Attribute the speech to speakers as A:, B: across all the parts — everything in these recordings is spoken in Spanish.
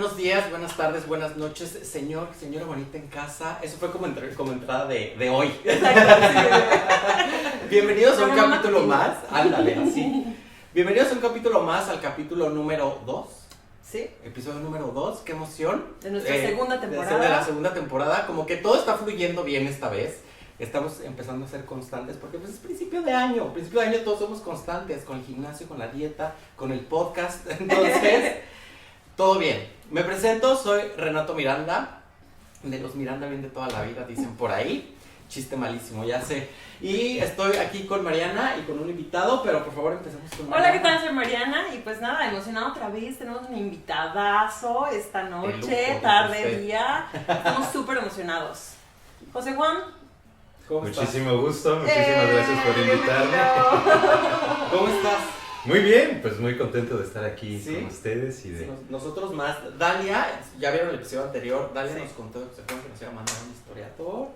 A: buenos días, buenas tardes, buenas noches, señora bonita en casa. Eso fue como entrada de hoy. Bienvenidos a un capítulo más. Ándale, así. Bienvenidos a un capítulo más, al capítulo número 2.
B: Sí.
A: Episodio número 2, qué emoción.
B: De nuestra segunda temporada.
A: De la segunda temporada, como que todo está fluyendo bien esta vez. Estamos empezando a ser constantes porque pues es principio de año todos somos constantes con el gimnasio, con la dieta, con el podcast, entonces todo bien. Me presento, soy Renato Miranda, de los Miranda bien de toda la vida, dicen por ahí, chiste malísimo, ya sé. Y estoy aquí con Mariana y con un invitado, pero por favor empecemos con Mariana.
B: Hola, ¿qué tal? Soy Mariana y pues nada, emocionada otra vez, tenemos un invitadazo esta noche, tarde, día, estamos súper emocionados. José Juan.
C: Muchísimo gusto, muchísimas gracias por invitarme.
A: ¿Cómo estás?
C: Muy bien, pues muy contento de estar aquí
A: ¿Sí?
C: con ustedes y de...
A: Sí, nosotros más. Dalia, ya vieron el episodio anterior, Dalia
B: Sí.
A: nos contó que nos iba a mandar un historiador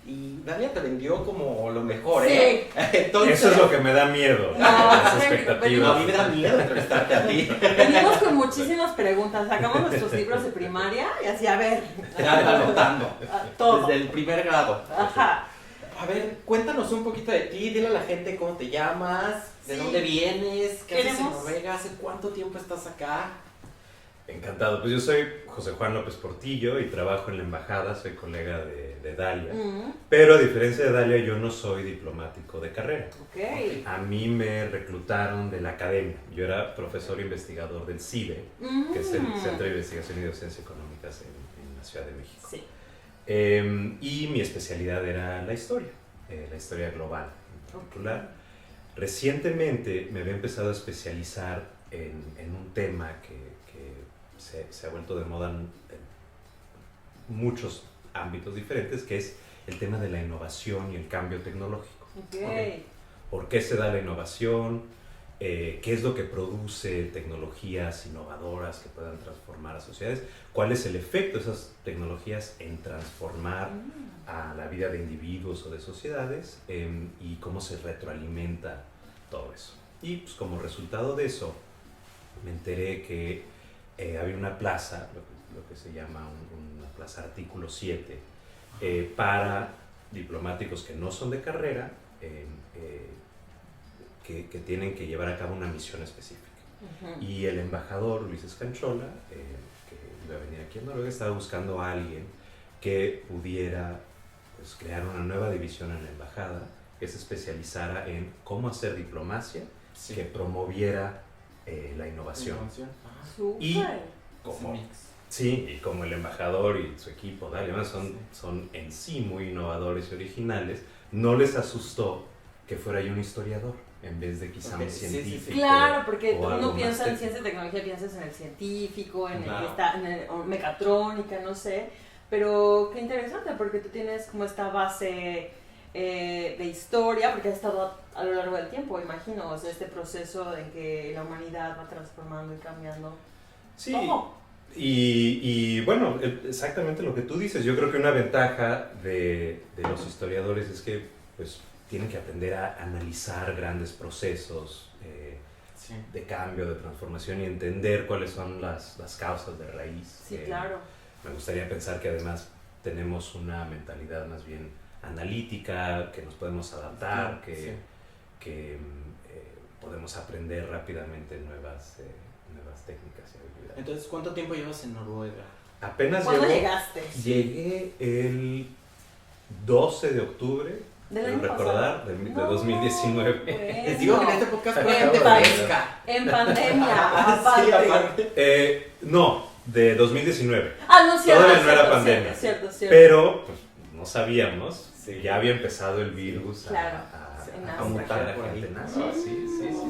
A: y Dalia te vendió como lo mejor,
B: Sí.
A: ¿eh? Entonces,
C: Eso es lo que me da miedo,
B: No,
C: las
B: sí,
C: expectativas.
A: a mí me da miedo entrevistarte a ti.
B: Venimos con muchísimas preguntas, sacamos nuestros libros de primaria y así, a ver,
A: Ya anda anotando.
B: todo.
A: Desde el primer grado.
B: Ajá.
A: A ver, cuéntanos un poquito de ti, dile a la gente cómo te llamas, de
B: Sí.
A: dónde vienes, qué haces en
B: Queremos-
A: Noruega, hace cuánto tiempo estás acá.
C: Encantado, pues yo soy José Juan López Portillo y trabajo en la embajada, soy colega de Dalia. Pero a diferencia de Dalia, yo no soy diplomático de carrera.
B: Ok.
C: A mí me reclutaron de la academia. Yo era profesor investigador del CIDE, que es el Centro de Investigación y Docencia Económicas en la Ciudad de México.
B: Sí.
C: Y mi especialidad era la historia global en particular. Recientemente me había empezado a especializar en un tema que se ha vuelto de moda en muchos ámbitos diferentes, que es el tema de la innovación y el cambio tecnológico.
B: Ok.
C: ¿Por qué se da la innovación? ¿Qué es lo que produce tecnologías innovadoras que puedan transformar a sociedades? ¿Cuál es el efecto de esas tecnologías en transformar a la vida de individuos o de sociedades? Y cómo se retroalimenta todo eso. Y pues, como resultado de eso, me enteré que había una plaza, lo que se llama una plaza artículo 7, para diplomáticos que no son de carrera, que tienen que llevar a cabo una misión específica. Y el embajador Luis Escanchola, que iba a venir aquí en Noruega, estaba buscando a alguien que pudiera pues, crear una nueva división en la embajada que se especializara en cómo hacer diplomacia,
A: Sí.
C: que promoviera la innovación.
A: Ah,
B: Súper.
C: Y
A: ese
C: como,
A: mix.
C: sí, y como el embajador y su equipo, además
A: Sí.
C: son en sí muy innovadores y originales, no les asustó que fuera yo un historiador en vez de quizá
A: Ok,
C: un
A: sí, sí, sí.
C: científico.
B: Claro, porque
C: o algo
B: uno piensa
C: más
B: en
C: técnico.
B: ciencia y tecnología, piensas en el científico, en
A: Claro.
B: el que está, o mecatrónica, no sé. Pero qué interesante, porque tú tienes como esta base de historia, porque has estado a lo largo del tiempo, imagino, o sea, este proceso en que la humanidad va transformando y cambiando.
C: Sí,
B: ¿Cómo?
C: y bueno, exactamente lo que tú dices. Yo creo que una ventaja de los historiadores es que pues, tienen que aprender a analizar grandes procesos
A: Sí.
C: de cambio, de transformación y entender cuáles son las causas de raíz.
B: Sí, claro.
C: Me gustaría pensar que además tenemos una mentalidad más bien analítica, que nos podemos adaptar,
A: Sí.
C: que podemos aprender rápidamente nuevas técnicas y habilidades.
A: Entonces, ¿cuánto tiempo llevas en Noruega?
C: Apenas
B: ¿Cuándo
C: llegó-
B: llegaste?
C: Llegué el 12 de octubre,
B: ¿Del
C: quiero
B: año
C: recordar,
B: pasado?
C: de
B: No,
C: 2019.
B: bueno.
A: Les digo que en este podcast
C: En
A: fue gente
B: pandemia.
A: fresca.
B: En pandemia,
A: Sí,
B: aparte.
A: aparte.
C: No, de 2019.
B: No, cierto,
C: Todavía no era
B: cierto,
C: pandemia.
B: Cierto.
C: Pero pues, no sabíamos,
A: Sí.
C: ya había empezado el virus
B: Claro,
C: a
B: nace.
C: contagiar a
A: Por ahí.
C: gente nazi.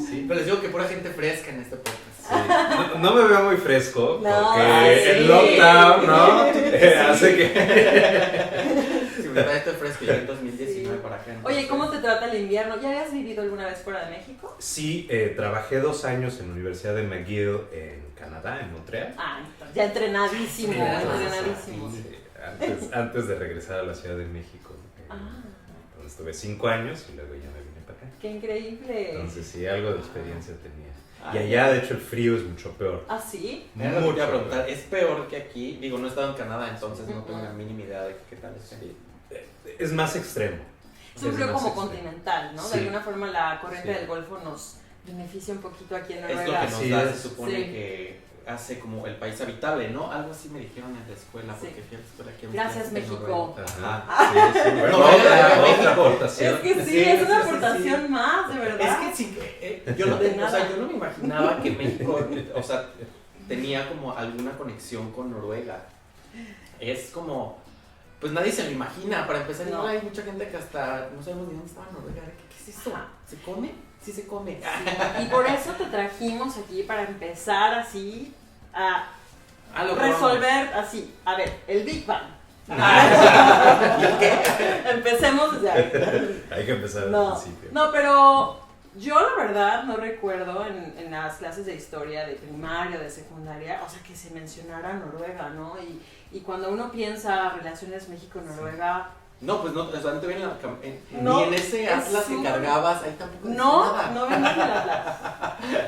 C: Sí.
A: Pero les digo que pura gente fresca en este podcast.
C: Sí. No me veo muy fresco
B: No,
C: porque
B: sí.
C: el lockdown, ¿no? Hace que...
A: Si me trae este fresco ya en 2019
B: Sí.
A: para acá.
B: Oye, ¿cómo te trata el invierno? ¿Ya habías vivido alguna vez fuera de México?
C: Sí, trabajé 2 años en la Universidad de McGill en Canadá, en Montreal.
B: Entonces, ya entrenadísimo,
C: Sí,
B: entrenadísimo.
C: Sí, antes de regresar a la Ciudad de México, donde estuve 5 años y luego ya me vine para acá.
B: ¡Qué increíble!
C: Entonces sí, algo de experiencia tenía.
A: Ah,
C: Y allá, de hecho, el frío es mucho peor.
B: ¿Ah, sí?
A: Era lo que te iba a
C: Mucho
A: preguntar,
C: peor.
A: es peor que aquí. Digo, no he estado en Canadá, entonces no tengo la mínima idea de qué tal es.
C: Es más extremo.
B: Es un frío
C: más
B: como
C: extremo.
B: continental, ¿no?
C: Sí.
B: De alguna forma la corriente
C: Sí.
B: del Golfo nos beneficia un poquito aquí en
A: Es lo
B: Noruega.
A: que nos
C: Sí,
A: da,
C: es.
A: se supone
B: Sí.
A: que hace como el país habitable, ¿no? Algo así me dijeron en la escuela,
B: Sí.
A: porque fui a la escuela aquí.
B: Gracias, México.
C: Ajá. Sí, sí. Bueno,
A: Noruega, México.
C: otra aportación.
B: Es que sí,
A: Sí,
B: es
A: sí,
B: una
A: sí,
B: aportación
A: sí.
B: más, de verdad.
A: Es que sí, yo no,
B: De
A: o sea,
B: nada.
A: yo no me imaginaba que México, o sea, tenía como alguna conexión con Noruega. Es como, pues nadie se lo imagina. Para empezar,
B: No.
A: hay mucha gente que hasta no sabemos ni dónde estaba Noruega. ¿Qué es eso?
B: Ajá.
A: ¿Se come? Sí se come.
B: Sí, y por eso te trajimos aquí para empezar así a
A: Ah, lo
B: resolver así. A ver, el Big Bang.
A: probamos.
B: Empecemos desde ahí.
C: Hay que empezar al
B: No,
C: principio.
B: no, pero yo la verdad no recuerdo en las clases de historia de primaria, de secundaria, o sea, que se mencionara Noruega, ¿no? Y cuando uno piensa relaciones México-Noruega,
A: No, pues no, o sea, no te viene
B: No,
A: ni en ese
B: es
A: atlas que
B: un-
A: cargabas, ahí tampoco dice
B: no,
A: nada.
B: no venimos de la ¿Qué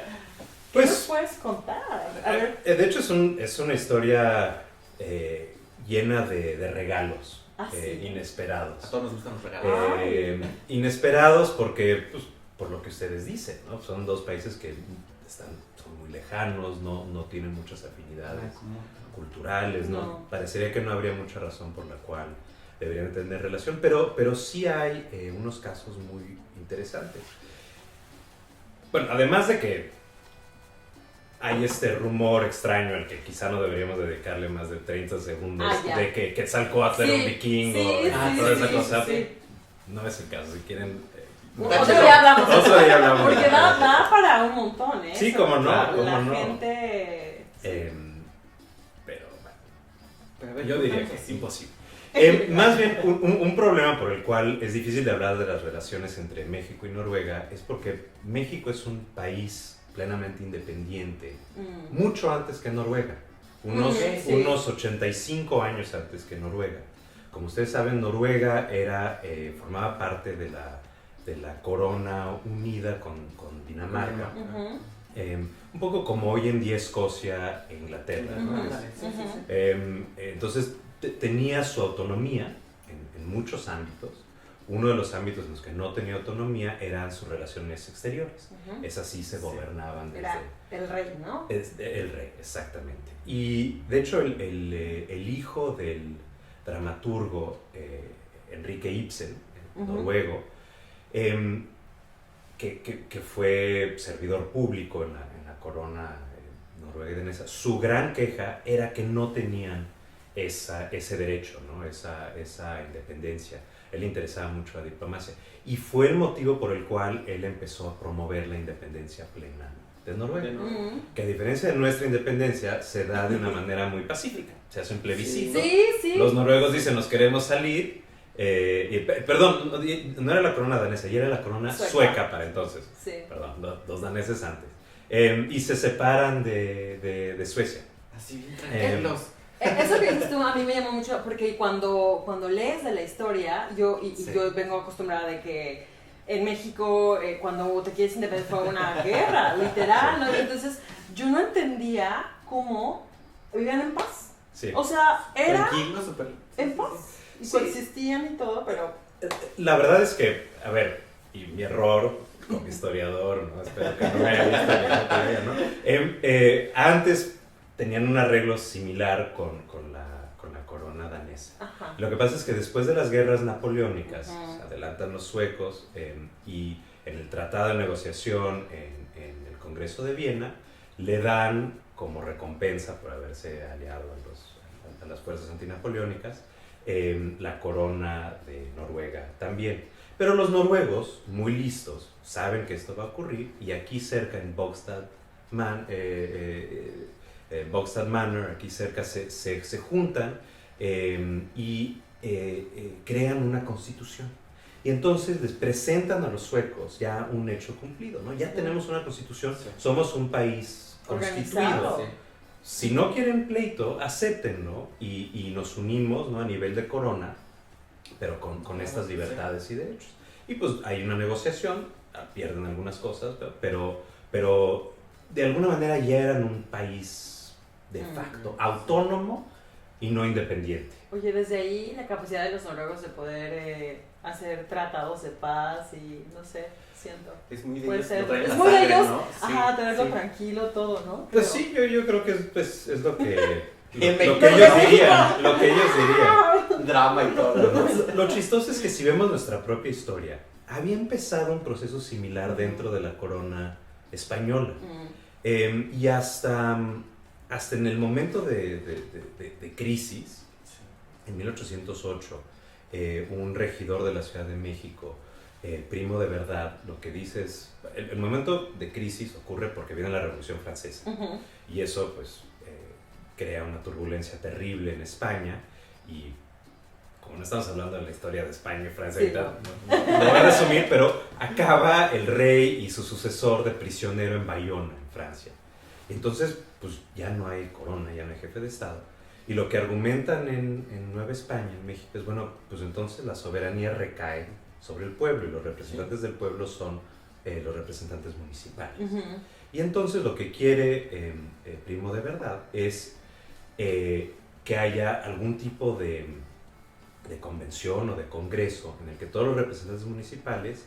C: Pues-
B: nos puedes contar? A ver.
C: De hecho, es una historia llena de regalos
B: Ah, sí.
C: inesperados.
A: A todos nos gustan los regalos.
C: Inesperados porque, pues, por lo que ustedes dicen, ¿no? Son dos países que son muy lejanos, no tienen muchas afinidades culturales, ¿no?
B: No.
C: Parecería que no habría mucha razón por la cual deberían tener relación, pero sí hay unos casos muy interesantes. Bueno, además de que hay este rumor extraño al que quizá no deberíamos dedicarle más de 30 segundos,
B: Ah, ya.
C: de que Quetzalcóatl era un vikingo,
B: sí,
C: y toda esa
B: sí,
C: cosa.
B: sí.
C: No es el caso, si quieren...
B: Otro día hablamos de
C: Otro día hablamos
B: Porque
C: de eso.
B: da para un montón, ¿eh?
C: Sí, cómo no,
B: La
C: cómo no.
B: gente...
C: Pero bueno,
A: Pero a ver,
C: yo diría que
A: cuéntanos,
C: es
A: sí.
C: imposible. Más bien, un problema por el cual es difícil de hablar de las relaciones entre México y Noruega es porque México es un país plenamente independiente, mucho antes que Noruega,
B: Sí.
C: unos 85 años antes que Noruega. Como ustedes saben, Noruega formaba parte de la corona unida con Dinamarca.
B: Ujú.
C: Un poco como hoy en día Escocia e Inglaterra, ¿no?
B: Ujú.
A: Ándale, sí, sí, sí.
C: Entonces tenía su autonomía en muchos ámbitos. Uno de los ámbitos en los que no tenía autonomía eran sus relaciones exteriores.
B: Ujú.
C: Esas sí se gobernaban desde...
B: Era el rey, ¿no?
C: El rey, exactamente. Y de hecho el hijo del dramaturgo Enrique Ibsen,
B: Ujú.
C: noruego, que fue servidor público en la corona noruega y danesa, su gran queja era que no tenían ese derecho, ¿no? esa independencia. Él le interesaba mucho la diplomacia. Y fue el motivo por el cual él empezó a promover la independencia plena de Noruega.
B: Ujú.
C: Que a diferencia de nuestra independencia, se da de una manera muy pacífica. Se hace un plebiscito.
B: Sí, sí.
C: Los noruegos dicen, nos queremos salir. Perdón, no era la corona danesa, ya era la corona sueca para entonces.
B: Sí.
C: Perdón, los daneses antes. Y se separan de Suecia.
A: Así bien tranquilos.
B: Eso que dices tú a mí me llamó mucho porque cuando lees de la historia, yo
C: Sí.
B: yo vengo acostumbrada de que en México cuando te quieres independizar fue una guerra, literal, ¿no? Y entonces yo no entendía cómo vivían en paz.
C: Sí.
B: O sea, era
A: Tranquilos, súper.
B: en paz. Y
C: Sí.
B: coexistían y todo, pero...
C: La verdad es que, a ver, y mi error como historiador, ¿no? Espero que no me haya visto bien todavía, ¿no? Antes tenían un arreglo similar con la corona danesa.
B: Ajá.
C: Lo que pasa es que después de las guerras napoleónicas,
B: Ujú.
C: se adelantan los suecos y en el tratado de negociación en el Congreso de Viena le dan como recompensa por haberse aliado a las fuerzas antinapoleónicas la corona de Noruega también. Pero los noruegos, muy listos, saben que esto va a ocurrir y aquí cerca en Bogstad Manor, aquí cerca se juntan y crean una constitución. Y entonces les presentan a los suecos ya un hecho cumplido, ¿no? Ya tenemos una constitución,
A: Sí.
C: somos un país
B: Organizado.
C: constituido.
A: Sí.
C: Si no quieren pleito, acéptenlo y nos unimos, ¿no? A nivel de corona, pero con estas libertades y derechos. Y pues hay una negociación, pierden algunas cosas, pero de alguna manera ya eran un país de facto autónomo y no independiente.
B: Oye, desde ahí la capacidad de los noruegos de poder hacer tratados de paz y no sé, siento.
A: Es muy de
B: Puede
A: ellos,
B: ser.
A: lo traen en
B: Es
A: la
B: muy de
A: sangre,
B: ellos,
A: ¿no?
B: ajá, tenerlo
A: sí.
B: tranquilo todo, ¿no?
C: Pues
B: Pero-
C: sí, yo creo que es lo que...
A: En
C: lo que ellos dirían, lo que ellos dirían.
A: Drama y todo, ¿no?
C: Lo chistoso es que si vemos nuestra propia historia, había empezado un proceso similar dentro de la corona española. Y hasta en el momento de crisis, en 1808, un regidor de la Ciudad de México, Primo de Verdad, lo que dice es, el momento de crisis ocurre porque viene la Revolución Francesa, y eso pues crea una turbulencia terrible en España, y como no estamos hablando de la historia de España y Francia,
B: Sí.
C: ahorita lo voy a resumir, pero acaba el rey y su sucesor de prisionero en Bayona, en Francia. Entonces, pues ya no hay corona, ya no hay jefe de Estado. Y lo que argumentan en Nueva España, en México, es bueno, pues entonces la soberanía recae sobre el pueblo y los representantes del pueblo son los representantes municipales. Y entonces lo que quiere Primo de Verdad es que haya algún tipo de convención o de congreso en el que todos los representantes municipales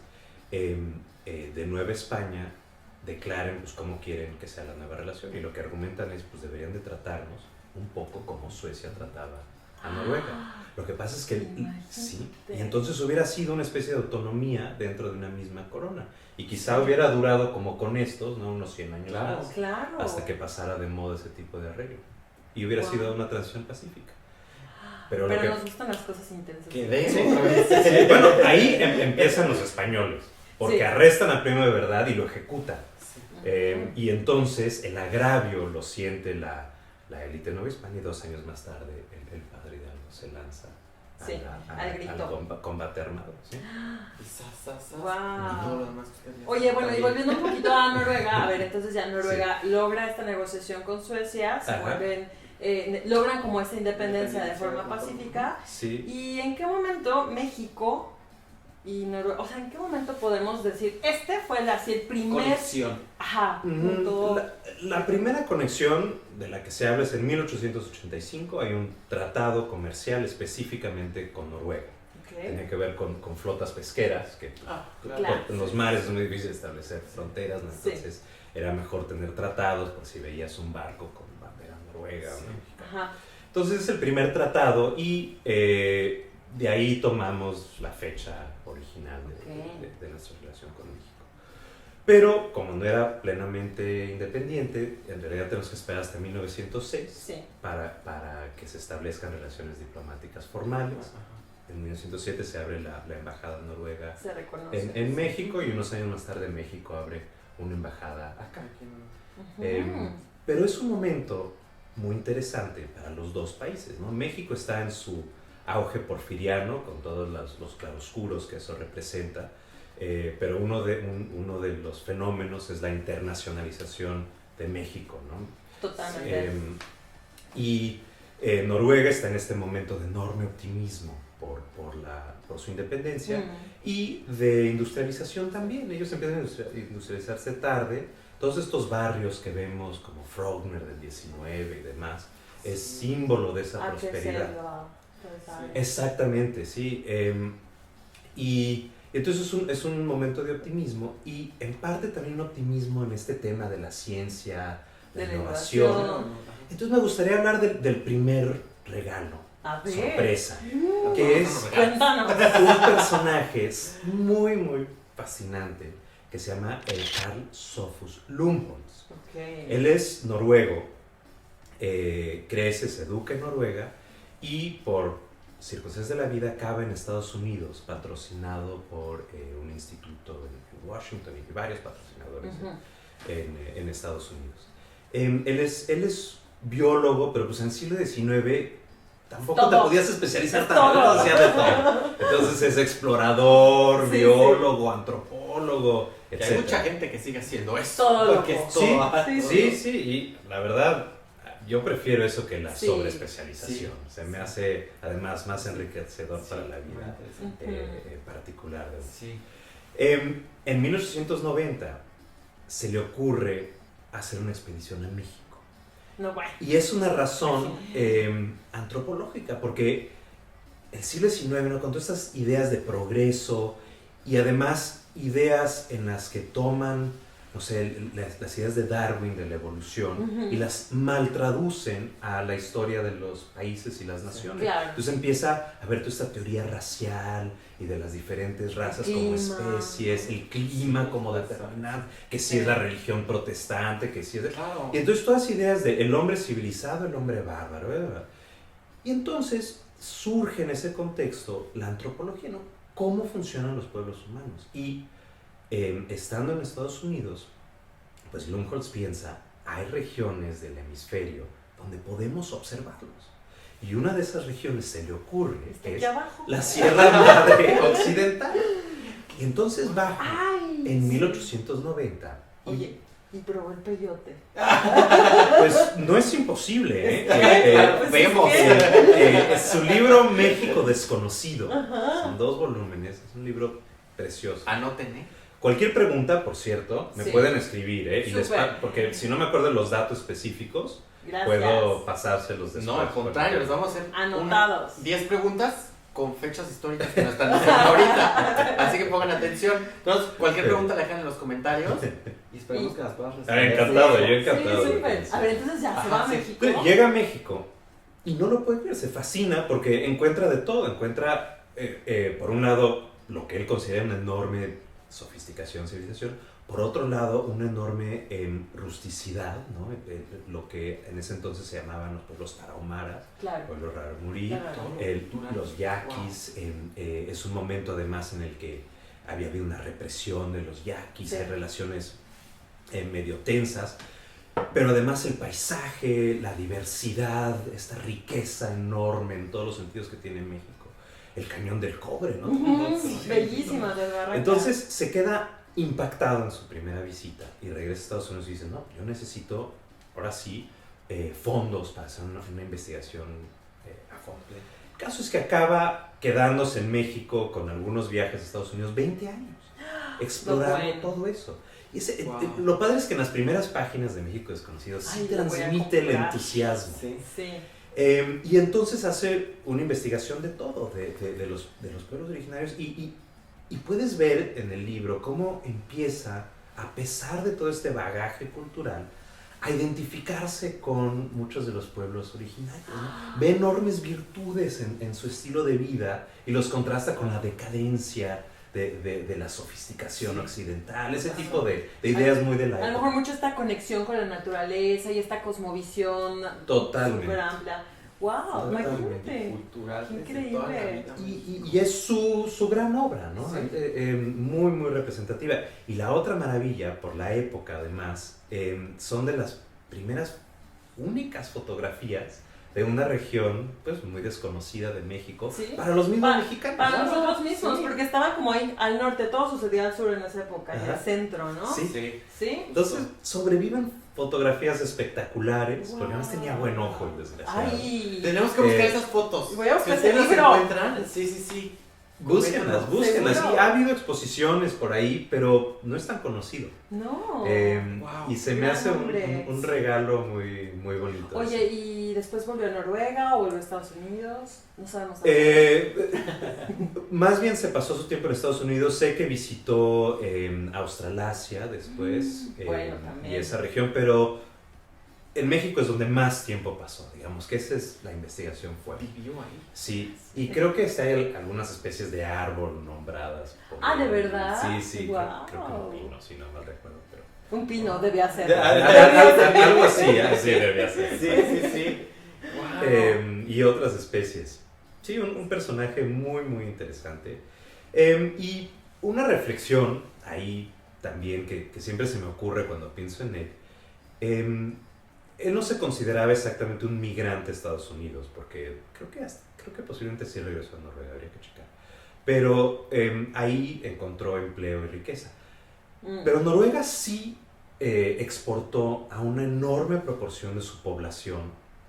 C: de Nueva España declaren pues cómo quieren que sea la nueva relación, y lo que argumentan es pues deberían de tratarnos un poco como Suecia trataba a Noruega. Lo que pasa es que sí, y entonces hubiera sido una especie de autonomía dentro de una misma corona, y quizá hubiera durado como con estos, ¿no? Unos 100 años más,
B: Claro.
C: hasta que pasara de moda ese tipo de arreglo, y hubiera sido una transición pacífica. Pero lo que...
B: nos gustan las cosas intensas.
A: Que de
C: Sí.
A: otra vez.
C: Sí, bueno, ahí empiezan los españoles, porque
B: Sí.
C: arrestan al Primo de Verdad y lo ejecutan.
A: Sí.
C: Y entonces el agravio lo siente la élite de Nueva España, y 2 años más tarde el padre Hidalgo se lanza
B: Sí, al grito.
C: combate armado. ¿Sí?
B: Wow.
A: Y no, lo demás que
B: Oye, bueno, y
A: también.
B: volviendo un poquito a Noruega, a ver, entonces ya Noruega logra esta negociación con Suecia, se
C: Ajá.
B: vuelven, logran como esta independencia de forma pacífica.
C: Sí.
B: ¿Y en qué momento México y Noruega, o sea, en qué momento podemos decir, este fue el primer
A: Conexión.
B: punto?
C: La primera conexión de la que se habla es en 1885. Hay un tratado comercial específicamente con Noruega. Tenía que ver con flotas pesqueras, que
B: Claro.
C: en los mares es muy difícil establecer fronteras, ¿no?
B: Sí.
C: Entonces era mejor tener tratados por si veías un barco con bandera noruega o
A: Sí.
C: mexicana.
B: Ajá.
C: Entonces es el primer tratado, y de ahí tomamos la fecha original de nuestra relación con México. Pero como no era plenamente independiente, en realidad tenemos que esperar hasta 1906
B: Sí.
C: para que se establezcan relaciones diplomáticas formales. En 1907 se abre la embajada noruega
B: Se reconoce.
C: en México, y unos años más tarde México abre una embajada acá.
B: Ujú.
C: Pero es un momento muy interesante para los dos países, ¿no? México está en su auge porfiriano, con todos los claroscuros que eso representa, pero uno de los fenómenos es la internacionalización de México, ¿no?
B: Totalmente.
C: Y Noruega está en este momento de enorme optimismo por su independencia y de industrialización también. Ellos empiezan a industrializarse tarde. Todos estos barrios que vemos como Frogner del 19 y demás, es símbolo de esa prosperidad. Exactamente, sí. Y entonces es un momento de optimismo, y en parte también un optimismo en este tema de la ciencia, de la innovación. Entonces me gustaría hablar del primer regalo,
B: A ver.
C: sorpresa, que es
B: Cuéntanos.
C: un personaje muy, muy fascinante que se llama Carl Sophus Lundholtz. Él es noruego, crece, se educa en Noruega, y por circunstancias de la vida acaba en Estados Unidos, patrocinado por un instituto en Washington y varios patrocinadores en Estados Unidos. Él es biólogo, pero pues en el siglo XIX tampoco te podías especializar tanto, hacía de todo. Entonces es explorador, biólogo, antropólogo,
A: Que
C: etc.
A: hay mucha gente que sigue haciendo eso.
B: Todo
A: porque
B: loco.
A: es todo.
C: Sí, y la verdad, yo prefiero eso que la sobreespecialización. Se me hace además más enriquecedor para la vida particular.
A: Sí.
C: En 1890 se le ocurre hacer una expedición a México.
B: No, bueno.
C: Y es una razón antropológica, porque el siglo XIX, ¿no? Con todas estas ideas de progreso y además ideas en las que toman, no sé, las ideas de Darwin, de la evolución, y las maltraducen a la historia de los países y las naciones.
B: Claro.
C: Entonces empieza a ver toda esta teoría racial y de las diferentes razas como especies, el clima como determinante, que si es la religión protestante, que si es...
A: Claro.
C: Y entonces todas ideas de el hombre civilizado, el hombre bárbaro, ¿verdad? Y entonces surge en ese contexto la antropología, ¿no? ¿Cómo funcionan los pueblos humanos? Y estando en Estados Unidos, pues Lumholtz piensa, hay regiones del hemisferio donde podemos observarlos. Y una de esas regiones se le ocurre,
B: Está aquí
C: es
B: abajo.
C: la Sierra Madre Occidental. Y entonces baja
B: Ay,
C: en
B: sí.
C: 1890.
B: Oye, y probó el peyote.
C: Pues no es imposible,
B: Pues
A: vemos.
C: Su libro México Desconocido, son 2 volúmenes, es un libro precioso.
A: Anoten, ¿eh?
C: Cualquier pregunta, por cierto, me
B: Sí.
C: pueden escribir, y
B: Súper.
C: porque si no me acuerdo de los datos específicos,
B: Gracias.
C: puedo pasárselos después.
A: No, al contrario, les vamos a hacer
B: Anotados.
A: 10 preguntas con fechas históricas que nos están diciendo ahorita. Así que pongan atención. Entonces, cualquier pregunta la dejan en los comentarios y esperemos que las puedas responder.
C: Encantado, yo
B: Sí,
C: encantado.
B: súper. A ver, entonces ya se va a
A: Ajá, sí.
B: México.
C: Llega a México y no lo puede creer, se fascina porque encuentra de todo. Encuentra, por un lado, lo que él considera una enorme sofisticación, civilización. Por otro lado, una enorme rusticidad, ¿no? Lo que en ese entonces se llamaban los pueblos tarahumaras,
B: Claro.
C: pueblos rarámuri,
B: Claro.
C: los yaquis. Es un momento además en el que había habido una represión de los yaquis,
B: Sí.
C: hay relaciones medio tensas, pero además el paisaje, la diversidad, esta riqueza enorme en todos los sentidos que tiene México. El cañón del cobre, ¿no?
B: Bellísima de Barranca.
C: Entonces se queda impactado en su primera visita y regresa a Estados Unidos y dice, no, yo necesito, ahora sí, fondos para hacer una investigación a fondo. El caso es que acaba quedándose en México con algunos viajes a Estados Unidos, 20 años, explorando
B: bueno.
C: todo eso. Y
A: Wow.
C: lo padre es que en las primeras páginas de México Desconocido sí
B: Ay, lo voy a
C: transmite el
B: comprar.
C: entusiasmo.
A: Sí.
B: Sí.
C: Y entonces hace una investigación de todo, de los pueblos originarios, y puedes ver en el libro cómo empieza, a pesar de todo este bagaje cultural, a identificarse con muchos de los pueblos originarios, ¿no? Ve enormes virtudes en su estilo de vida y los contrasta con la decadencia de la sofisticación occidental, ese tipo de ideas muy de la
B: A lo
C: época.
B: mejor mucho esta conexión con la naturaleza y esta cosmovisión
C: Totalmente.
B: súper amplia. ¡Wow!
C: Totalmente.
B: Imagínate.
A: Cultural.
B: Qué
A: desde toda la
B: increíble.
A: vida.
C: Y es su gran obra, ¿no?
A: Sí.
C: Muy, muy representativa. Y la otra maravilla, por la época además, son de las primeras únicas fotografías de una región pues muy desconocida de México,
B: Sí.
C: para los mismos mexicanos.
B: Para
C: ¿no?
B: nosotros mismos,
A: Sí.
B: porque estaba como ahí al norte, todo sucedía al sur en esa época, en
C: Ajá.
B: el centro, ¿no?
C: Sí.
A: Sí.
B: ¿Sí?
C: Entonces sobreviven fotografías espectaculares,
B: Wow.
C: porque además tenía buen ojo el desgraciado.
B: Ay.
A: Tenemos que buscar
C: Eh,
A: esas fotos.
B: voy a buscar
A: Si ustedes
B: ese
A: las
B: libro.
A: encuentran, sí.
C: Búsquenlas, búsquenlas.
B: Seguro.
C: Y ha habido exposiciones por ahí, pero no es tan conocido.
B: No.
A: Wow.
C: Y se me
B: Gran
C: hace
B: hombre.
C: un regalo muy, muy bonito.
B: Oye, ¿y después volvió a Noruega o volvió a Estados Unidos? No sabemos.
C: Más bien se pasó su tiempo en Estados Unidos. Sé que visitó Australasia después,
B: bueno, también.
C: y esa región, pero en México es donde más tiempo pasó, digamos que esa es la investigación fuerte.
A: Vivió ahí.
C: Sí, y creo que hay algunas especies de árbol nombradas.
B: Ah, ¿de verdad?
C: Sí,
B: Guau.
C: creo que un pino, si no mal recuerdo, pero...
B: Un pino debía ser.
C: Algo así, así debía ser.
A: Sí. Wow.
C: Y otras especies. Sí, un personaje muy, muy interesante. Y una reflexión ahí también que siempre se me ocurre cuando pienso en él. Él no se consideraba exactamente un migrante a Estados Unidos, porque creo que posiblemente sí regresó a Noruega, habría que checar. Pero ahí encontró empleo y riqueza. Pero Noruega sí exportó a una enorme proporción de su población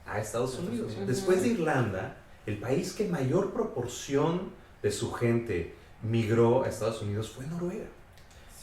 C: a Estados Unidos.
A: Unidos.
C: Después de Irlanda, el país que mayor proporción de su gente migró a Estados Unidos fue Noruega.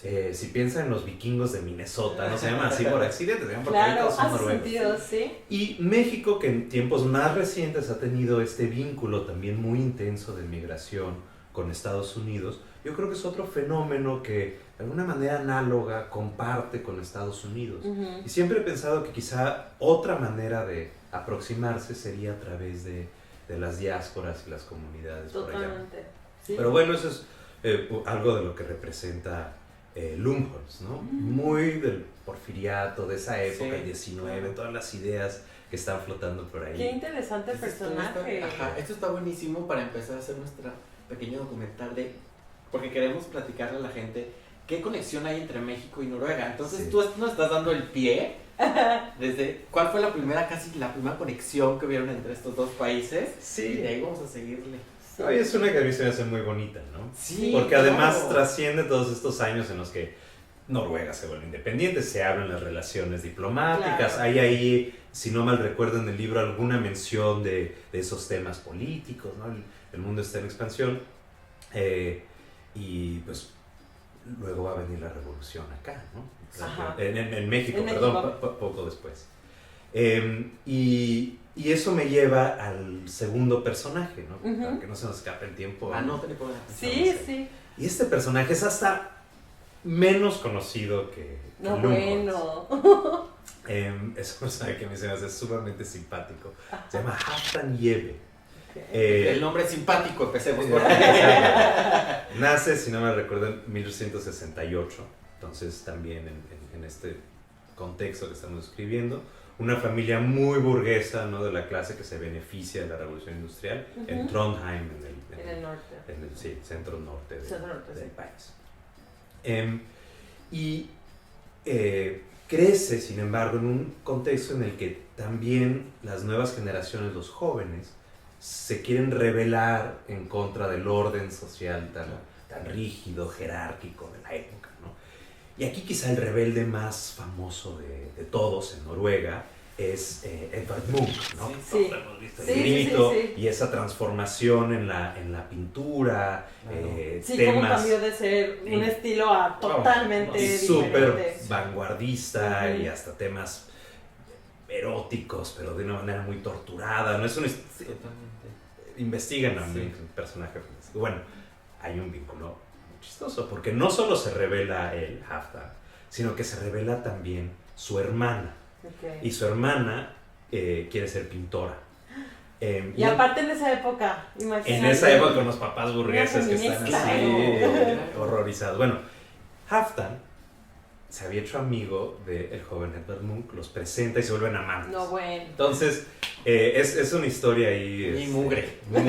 C: Si piensan en los vikingos de Minnesota, no se llaman así por accidente, se llaman porque
B: Claro,
C: ahorita son
B: hace
C: noruegos.
B: sentido, sí.
C: Y México, que en tiempos más recientes ha tenido este vínculo también muy intenso de migración con Estados Unidos, yo creo que es otro fenómeno que de alguna manera análoga comparte con Estados Unidos.
B: Uh-huh.
C: Y siempre he pensado que quizá otra manera de aproximarse sería a través de las diásporas y las comunidades por allá.
B: Totalmente. Sí.
C: Pero bueno, eso es algo de lo que representa Lumholtz, ¿no? Muy del porfiriato, de esa época, el 19, todas las ideas que están flotando por ahí.
B: Qué interesante personaje.
A: Esto está buenísimo para empezar a hacer nuestro pequeño documental porque queremos platicarle a la gente qué conexión hay entre México y Noruega. Entonces tú nos estás dando el pie desde cuál fue la primera conexión que hubieron entre estos dos países.
C: Sí.
A: Y de ahí vamos a seguirle.
C: Hoy es una que a mí se me hace muy bonita, ¿no?
A: Sí,
C: porque además
A: claro.
C: trasciende todos estos años en los que Noruega se vuelve independiente, se abren las relaciones diplomáticas,
B: Claro.
C: hay ahí, si no mal recuerdo en el libro, alguna mención de esos temas políticos, ¿no? El mundo está en expansión, y pues luego va a venir la revolución acá, ¿no?
B: Ajá.
C: En México,
B: En
C: perdón,
B: México.
C: poco después. Y eso me lleva al segundo personaje, ¿no?
B: Uh-huh.
C: Para que no se nos escape el tiempo.
A: No te le puedo
B: Sí, sí.
C: Y este personaje es hasta menos conocido que
B: No,
C: Lumholtz.
B: bueno.
C: Es un personaje que a mí se me hace sumamente simpático. Se llama Halfdan Jebe.
A: El nombre es simpático, empecemos por ahí.
C: Nace, si no me recuerdo, en 1868. Entonces también en este contexto que estamos describiendo, una familia muy burguesa, ¿no? De la clase que se beneficia de la revolución industrial,
B: Uh-huh.
C: en Trondheim,
B: En el norte.
C: en el centro norte del
B: Sí.
C: país. Crece, sin embargo, en un contexto en el que también las nuevas generaciones, los jóvenes, se quieren rebelar en contra del orden social tan rígido, jerárquico de la época, ¿no? Y aquí quizá el rebelde más famoso de todos en Noruega es Edvard Munch, ¿no?
B: Sí.
C: Todos hemos visto el
B: Sí,
C: grito
B: sí.
C: y esa transformación en la pintura,
B: Sí, cómo
C: temas
B: cambió de ser un estilo a totalmente
C: súper
B: diferente.
C: vanguardista
B: Uh-huh.
C: y hasta temas eróticos, pero de una manera muy torturada. No es un investigan a un personaje. Bueno, hay un vínculo muy chistoso, porque no solo se revela el Halfdan, sino que se revela también su hermana.
B: Okay.
C: Y su hermana quiere ser pintora.
B: Y aparte en esa época, imagínate.
C: En esa época con los papás burgueses que están
B: feminista,
C: así horrorizados. Bueno, Halfdan se había hecho amigo del joven Edvard Munch, los presenta y se vuelven amantes.
B: No, bueno.
C: Entonces, es una historia ahí...
A: Y mugre.
C: Muy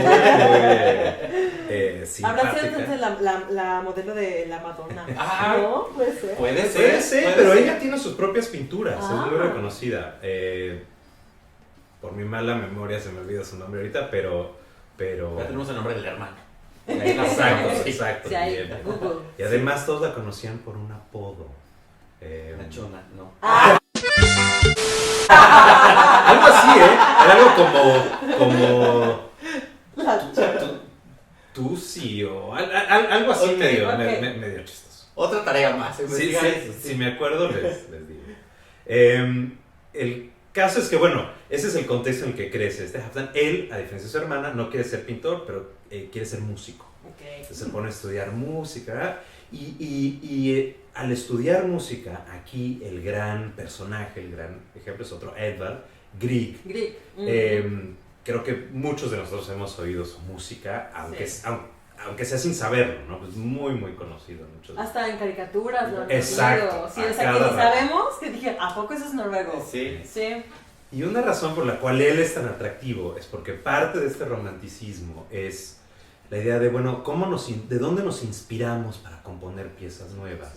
C: simpática.
B: Habrá sido entonces la modelo de la Madonna.
A: Ah,
B: ¿No? Puede ser.
C: Puede ser, pero ella tiene sus propias pinturas, es muy
B: Ah.
C: reconocida. Por mi mala memoria se me olvida su nombre ahorita, pero...
A: Ya tenemos el nombre del hermano.
C: Exacto.
B: Sí, ahí,
C: Bien.
B: Google.
C: Y además todos la conocían por un apodo.
A: La chona, no.
C: Algo así, era algo como Tusi o algo así.
A: Ok,
C: medio chistoso.
A: Otra tarea más.
C: Sí,
A: investiga eso,
C: si me acuerdo les digo. El caso es que, bueno, ese es el contexto en el que crece este Halfdan. Él, a diferencia de su hermana, no quiere ser pintor, pero quiere ser músico.
B: Okay.
C: Entonces se pone a estudiar música, ¿verdad? Y al estudiar música, aquí el gran personaje, el gran ejemplo es otro, Edvard Grieg.
B: Grieg.
C: Creo que muchos de nosotros hemos oído su música, aunque,
B: Sí.
C: aunque sea sin saberlo, ¿no? Pues muy, muy conocido. Muchos.
B: Hasta en caricaturas lo han
C: Exacto,
B: tenido. Sí,
C: a
B: o sea,
C: cada
B: que ni
C: rato.
B: sabemos que dije, ¿a poco eso es noruego?
A: Sí.
B: Sí.
C: Y una razón por la cual él es tan atractivo es porque parte de este romanticismo es la idea de, bueno, ¿de dónde nos inspiramos para componer piezas nuevas?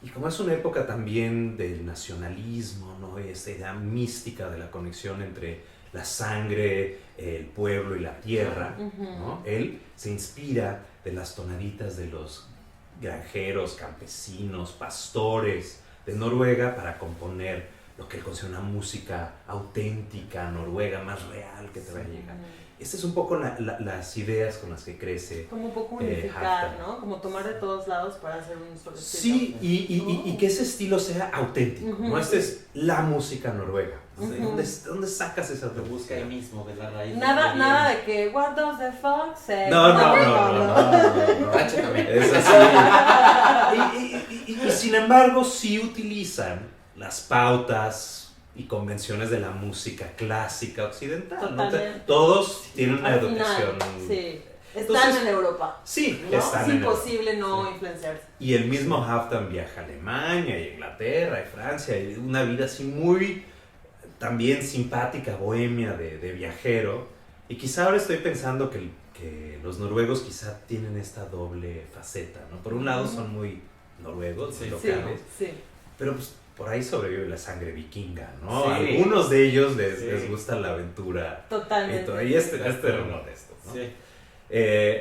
C: Y como es una época también del nacionalismo, ¿no? Y esta idea mística de la conexión entre la sangre, el pueblo y la tierra, ¿no? Él se inspira de las tonaditas de los granjeros, campesinos, pastores de Noruega para componer lo que él considera una música auténtica, noruega, más real que te va a llegar. esta es un poco las ideas con las que crece.
B: Como un poco unificar,
C: Halfdan.
B: ¿no? Como tomar de todos lados para hacer un solo estilo.
C: Sí, y que ese estilo sea auténtico, ¿no? Esta es la música noruega. ¿Dónde sacas esa
A: Lo busca ahí mismo, de la raíz.
B: Nada de que, what does the fuck say?
C: No.
A: Rache también.
C: Es así. Y sin embargo, sí utilizan las pautas y convenciones de la música clásica occidental, ¿no? Todos tienen una
B: Al
C: educación.
B: final, sí. Están
C: Entonces,
B: en Europa.
C: Sí,
B: ¿no?
C: están
B: Es
C: en
B: imposible no
C: sí.
B: influenciarse.
C: Y el mismo Halfdan viaja a Alemania y Inglaterra y Francia, y una vida así muy también simpática, bohemia de viajero. Y quizá ahora estoy pensando que los noruegos quizá tienen esta doble faceta, ¿no? Por un lado son muy noruegos,
A: Sí,
C: locales,
B: Sí.
C: pero pues por ahí sobrevive la sangre vikinga, ¿no?
A: Sí.
C: Algunos de ellos les gusta la aventura.
B: Totalmente.
C: Y este era uno de estos, ¿no?
A: Sí.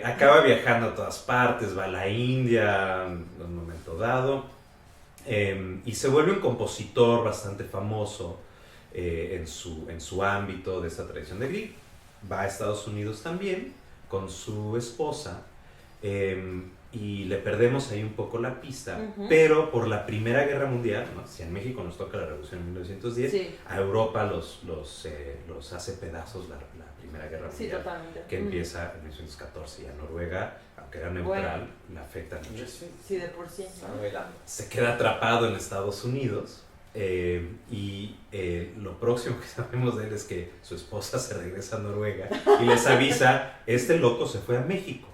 C: Acaba viajando a todas partes, va a la India en un momento dado, y se vuelve un compositor bastante famoso en su ámbito de esta tradición de Grieg. Va a Estados Unidos también con su esposa, y le perdemos ahí un poco la pista, pero por la Primera Guerra Mundial, ¿no? Si en México nos toca la Revolución en 1910,
B: Sí.
C: a Europa los hace pedazos la Primera Guerra
B: Sí,
C: Mundial,
B: totalmente.
C: que empieza en 1914, y a Noruega, aunque era neutral, la afecta mucho.
B: Sí, de por sí.
C: Se queda atrapado en Estados Unidos, y lo próximo que sabemos de él es que su esposa se regresa a Noruega y les avisa, este loco se fue a México.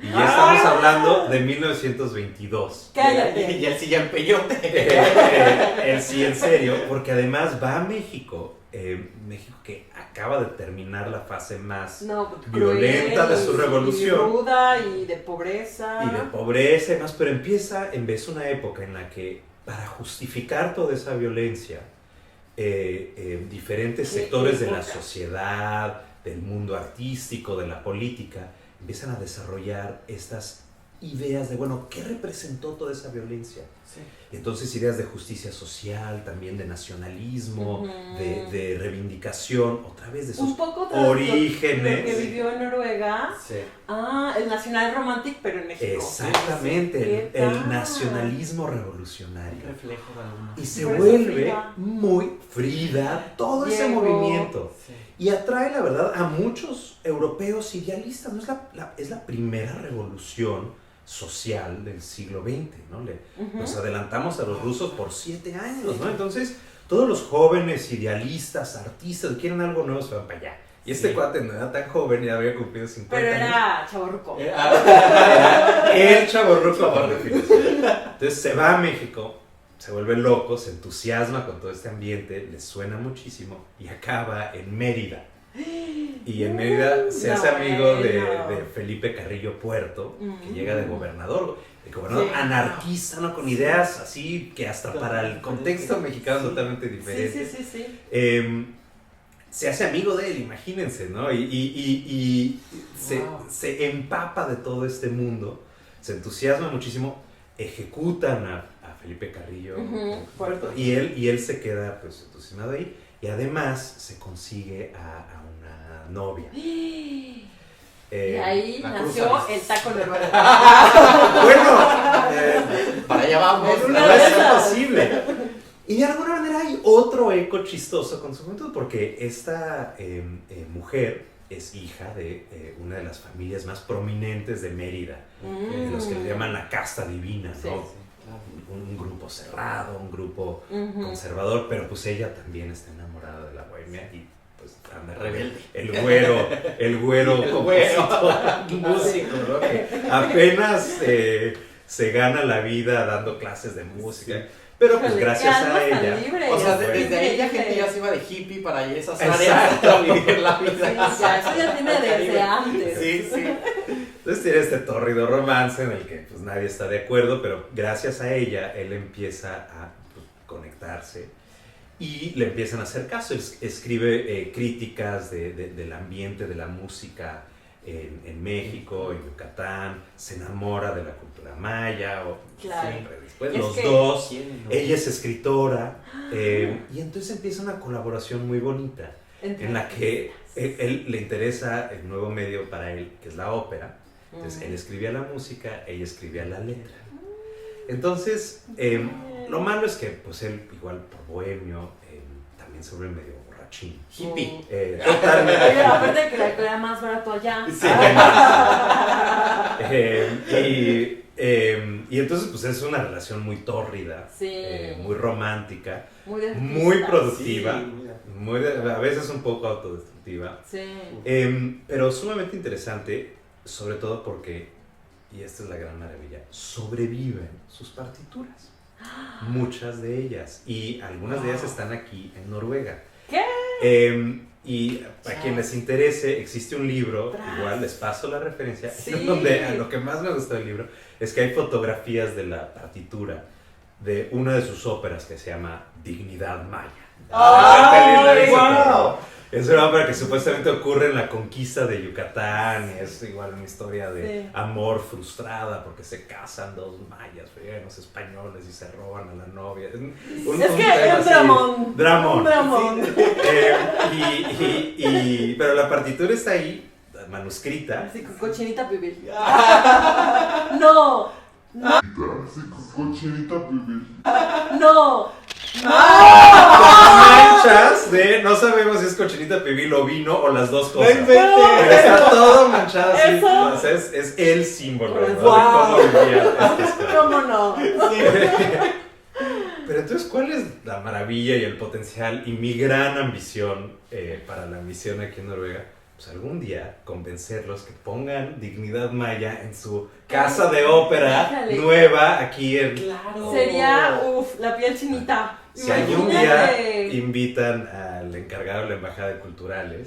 C: Y ya estamos hablando de 1922.
B: Cállate.
A: Y él sí ya en peyote.
C: Él sí, en serio, porque además va a México, México que acaba de terminar la fase más violenta de su revolución.
B: Y ruda y de pobreza.
C: Y de pobreza y más, pero empieza una época en la que para justificar toda esa violencia, diferentes sectores de la sociedad, del mundo artístico, de la política, empiezan a desarrollar estas ideas de, bueno, ¿qué representó toda esa violencia?
A: Sí.
C: Y entonces ideas de justicia social, también de nacionalismo, de reivindicación, otra vez de sus
B: un poco
C: orígenes.
B: Lo que vivió en Noruega.
A: Sí.
B: El nacional romantic, pero en México.
C: Exactamente, el nacionalismo revolucionario.
A: Un reflejo de alguna.
C: Y se
B: Por eso
C: vuelve
B: Frida.
C: muy Frida todo ese
B: Diego.
C: movimiento.
A: Sí.
C: Y atrae, la verdad, a muchos europeos idealistas. ¿No? Es la primera revolución social del siglo XX, ¿no? Nos adelantamos a los rusos por 7 años, ¿no? Entonces, todos los jóvenes idealistas, artistas, quieren algo nuevo, se van para allá. Y este cuate no era tan joven, ya había cumplido 50
B: Pero
C: años.
B: era chavorruco.
C: Era el chavorruco por definición. Entonces se va a México, se vuelve loco, se entusiasma con todo este ambiente, le suena muchísimo y acaba en Mérida. Y en Mérida se hace amigo de Felipe Carrillo Puerto, que llega de gobernador anarquista, ¿no? Con ideas así que hasta para el contexto mexicano totalmente diferentes.
B: Sí.
C: Se hace amigo de él, imagínense, ¿no? Y se empapa de todo este mundo, se entusiasma muchísimo, ejecutan a Felipe Carrillo Puerto, y él se queda pues entusiasmado ahí, y además se consigue a una novia.
B: Y ahí nació el taco noruego.
C: Bueno,
A: para allá vamos.
C: no es posible. Y de alguna manera hay otro eco chistoso con su juventud, porque esta mujer es hija de una de las familias más prominentes de Mérida, de los que le llaman la casta divina, ¿no?
B: Sí.
C: Un grupo cerrado, un grupo conservador, pero pues ella también está enamorada de la bohemia y pues anda
A: rebelde.
C: El güero compositor, músico, ¿no? Que apenas se gana la vida dando clases de música. Pero pues gracias a ella.
A: O sea, desde ahí la gente ya se iba de hippie para esas áreas a vivir la vida.
B: Sí, ya, eso ya tiene desde antes.
A: Sí.
C: Entonces tiene este tórrido romance en el que pues nadie está de acuerdo, pero gracias a ella él empieza a conectarse y le empiezan a hacer caso. Él escribe críticas del ambiente de la música en México, en Yucatán, se enamora de la cultura maya, siempre después los dos, ella es escritora, y entonces empieza una colaboración muy bonita. en la que él le interesa el nuevo medio para él, que es la ópera. Entonces, él escribía la música, ella escribía la letra. Entonces, lo malo es que, pues él, igual por bohemio, también se vuelve medio borrachín.
A: Hippie.
C: Totalmente.
B: Oye, aparte de que la era más barato allá.
C: Sí. Y entonces, pues es una relación muy tórrida,
B: Sí.
C: muy romántica,
B: Muy
C: muy
B: artista.
C: productiva,
A: Sí,
C: a veces un poco autodestructiva,
B: Sí.
C: pero sumamente interesante, sobre todo porque, y esta es la gran maravilla, sobreviven sus partituras. Muchas de ellas, y algunas de ellas están aquí en Noruega.
B: ¿Qué?
C: Y a quien les interese, existe un libro, igual les paso la referencia,
B: Sí.
C: donde lo que más me gustó del libro es que hay fotografías de la partitura de una de sus óperas que se llama Dignidad Maya.
B: ¡Ay,
A: wow!
C: Es una ópera que supuestamente ocurre en la conquista de Yucatán, y es igual una historia de amor frustrada porque se casan dos mayas, los españoles, y se roban a la novia. Es
B: que es un dramón.
C: Dramón.
B: Un dramón.
C: Pero la partitura está ahí, manuscrita.
B: Así con cochinita pibil. No. No.
D: Cochinita pibil.
B: No.
C: Manchas de, no sabemos si es cochinita pibil o vino o las dos cosas. Pero está todo manchado así.
B: Eso.
C: Entonces es el símbolo, ¿no?
B: Wow.
C: De cómo vivía este esclavo.
B: ¿Cómo no?
C: Pero entonces, ¿cuál es la maravilla y el potencial y mi gran ambición para la misión aquí en Noruega? Pues algún día convencerlos que pongan Dignidad Maya en su casa de ópera
B: Déjale.
C: nueva aquí en...
A: Claro.
B: Sería, la piel chinita.
C: Si algún día
B: Imagínate.
C: invitan al encargado de la Embajada de Culturales,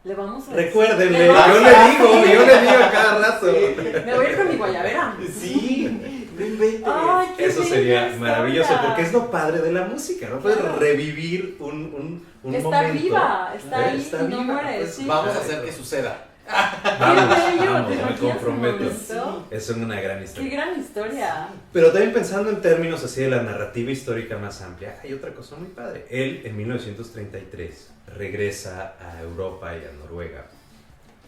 B: Le vamos a
C: recuérdenle,
B: Le vamos
C: yo le digo a cada rato.
B: Me voy a ir con mi guayabera.
A: Sí, no inventes.
B: Ay, qué
C: Eso
B: linda
C: sería
B: historia.
C: maravilloso, porque es lo padre de la música, ¿no? Puedes
B: Claro.
C: revivir un
B: Está
C: momento.
B: viva, está ahí
C: Está
B: y no
C: viva,
B: muere.
C: pues,
B: Sí.
A: Vamos a hacer que suceda.
C: Vamos,
B: Qué bello,
C: vamos,
B: ¿te
C: me
B: imaginas
C: comprometo.
B: un momento?
C: Es una gran
B: Qué
C: historia.
B: gran historia.
C: Pero también pensando en términos así de la narrativa histórica más amplia, hay otra cosa muy padre. Él, en 1933, regresa a Europa y a Noruega.